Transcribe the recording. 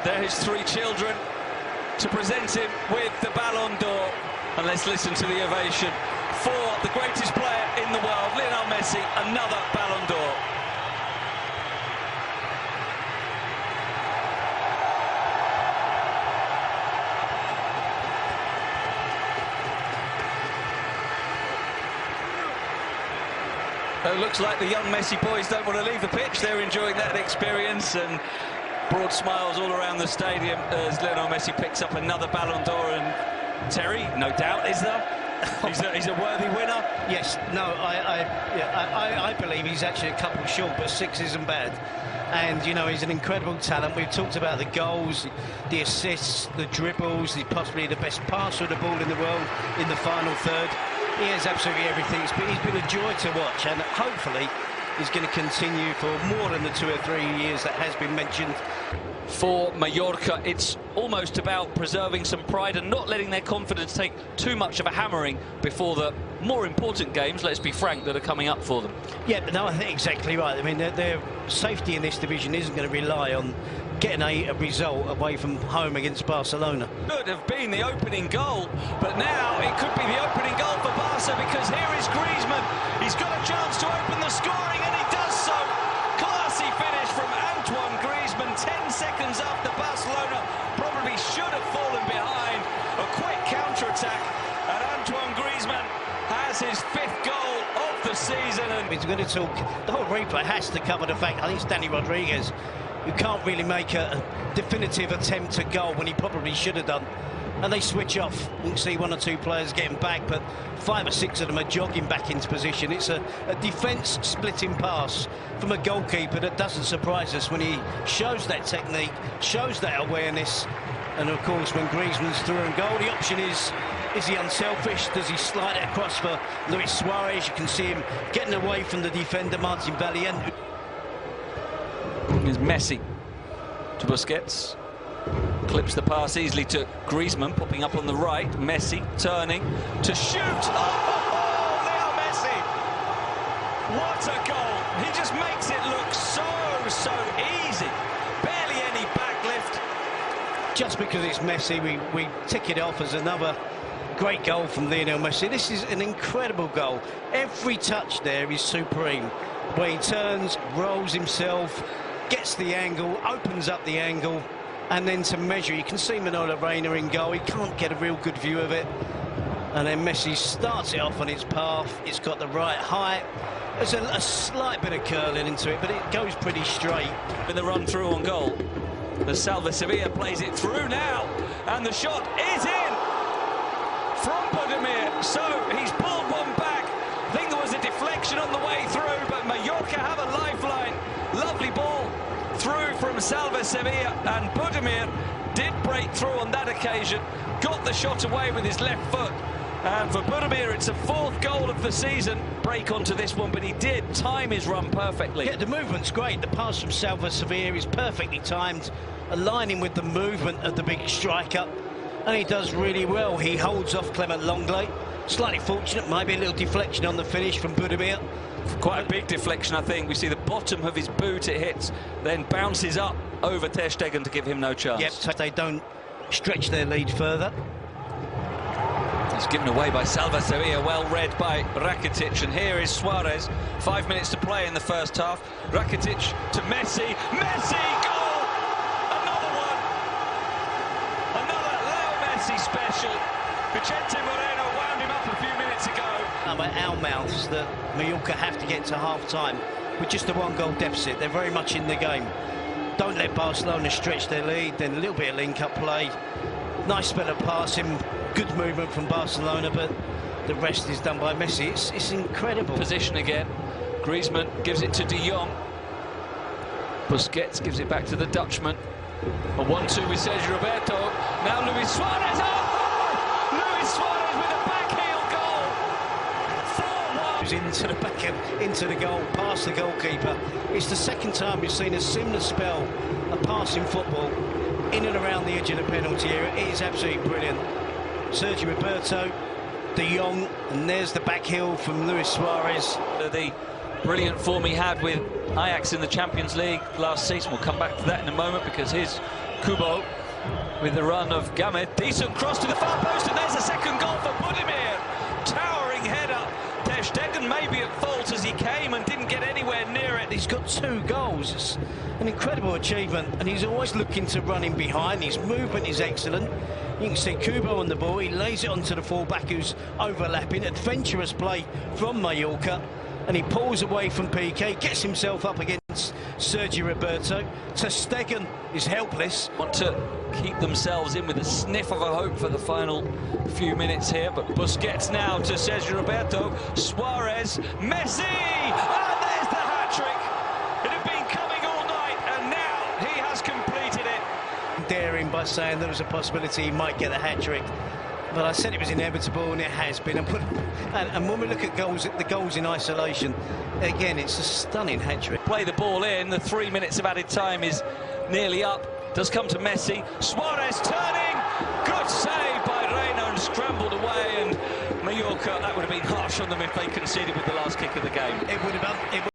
They're his three children to present him with the Ballon d'Or. And let's listen to the ovation for the greatest player in the world, Lionel Messi, another Ballon d'Or. It looks like the young Messi boys don't want to leave the pitch. They're enjoying that experience, and broad smiles all around the stadium as Lionel Messi picks up another Ballon d'Or. And Terry, no doubt, is there? He's a worthy winner. Yes, no, I believe he's actually a couple short, but 6 isn't bad. And, you know, he's an incredible talent. We've talked about the goals, the assists, the dribbles. He's possibly the best passer of the ball in the world in the final third. He has absolutely everything. He's been a joy to watch, and hopefully he's going to continue for more than the 2 or 3 years that has been mentioned. For Mallorca, it's almost about preserving some pride and not letting their confidence take too much of a hammering before the more important games, let's be frank, that are coming up for them. Yeah, but no, I think exactly right. I mean, their safety in this division isn't going to rely on getting a result away from home against Barcelona. Could have been the opening goal, but now it could be the opening goal for Barca, because here is Griezmann. He's got a chance to open the scoring, and he does so. Classy finish from Antoine Griezmann, 10 seconds after Barcelona probably should have fallen behind. A quick counter-attack, and Antoine Griezmann has his 5th goal of the season. And he's going to talk, the whole replay has to cover the fact, I think it's Danny Rodriguez, who can't really make a definitive attempt to goal when he probably should have done. And they switch off. You can see 1 or 2 players getting back, but 5 or 6 of them are jogging back into position. It's a defence splitting pass from a goalkeeper that doesn't surprise us when he shows that technique, shows that awareness. And of course, when Griezmann's through and goal, the option is he unselfish? Does he slide it across for Luis Suarez? You can see him getting away from the defender, Martin Valiente. Here's Messi to Busquets. Clips the pass easily to Griezmann, popping up on the right. Messi turning to shoot. Oh, Lionel Messi! What a goal! He just makes it look so easy. Barely any backlift. Just because it's Messi, we tick it off as another great goal from Lionel Messi. This is an incredible goal. Every touch there is supreme. Where he turns, rolls himself, gets the angle, opens up the angle, and then to measure, you can see Manolo Reina in goal. He can't get a real good view of it, and then Messi starts it off on its path. It's got the right height. There's a slight bit of curling into it, but it goes pretty straight. With the run through on goal, the Salva Sevilla plays it through now, and the shot is in from Budimir. So he's pulled one back. I think there was a deflection on the way through, but Mallorca have a lifeline. Lovely ball through from Salva Sevilla, and Budimir did break through on that occasion, got the shot away with his left foot, and for Budimir it's a 4th goal of the season. Break onto this one, but he did time his run perfectly. Yeah, the movement's great. The pass from Salva Sevilla is perfectly timed, aligning with the movement of the big striker, and he does really well. He holds off Clement Lenglet. Slightly fortunate, maybe a little deflection on the finish from Budimir. Quite a big deflection, I think. We see the bottom of his boot, it hits, then bounces up over Ter Stegen to give him no chance. Yep, so they don't stretch their lead further. It's given away by Salva Sevilla, well read by Rakitic, and here is Suarez. 5 minutes to play in the first half. Rakitic to Messi. Messi, goal! Another one! Another Leo Messi special. Vicente Moreno wound him up a few minutes ago. At our mouths that Mallorca have to get to half-time with just a 1-goal deficit. They're very much in the game. Don't let Barcelona stretch their lead. Then a little bit of link-up play. Nice spell of passing. Good movement from Barcelona, but the rest is done by Messi. It's incredible. Position again. Griezmann gives it to De Jong. Busquets gives it back to the Dutchman. A 1-2 with Sergio Roberto. Now Luis Suarez. Oh! Luis Suarez with a backheel goal. 4-1. Into the back, into the goal, past the goalkeeper. It's the 2nd time we've seen a similar spell of passing football in and around the edge of the penalty area. It is absolutely brilliant. Sergio Roberto, De Jong, and there's the back heel from Luis Suarez. The brilliant form he had with Ajax in the Champions League last season. We'll come back to that in a moment, because here's Kubo with the run of Gamet. Decent cross to the far post, and there's a second goal for Budimir. Towering header. Ter Stegen maybe at fault as he came and didn't get anywhere near it. He's got 2 goals. It's an incredible achievement, and he's always looking to run in behind. His movement is excellent. You can see Kubo on the ball. He lays it onto the fullback who's overlapping. Adventurous play from Mallorca, and he pulls away from PK, gets himself up against Sergio Roberto. Ter Stegen is helpless. Want to keep themselves in with a sniff of a hope for the final few minutes here, but Busquets now to Sergio Roberto. Soirts, Messi, and there's the hat-trick. It had been coming all night, and now he has completed it. Daring by saying there was a possibility he might get a hat-trick, but I said it was inevitable, and it has been. And when we look at goals, the goals in isolation, again, it's a stunning hat-trick. Play the ball in. The 3 minutes of added time is nearly up. Does come to Messi. Soirts turning. Good save by Reina, and scrambled away. And Mallorca, that would have been harsh on them if they conceded with the last kick of the game. It would have.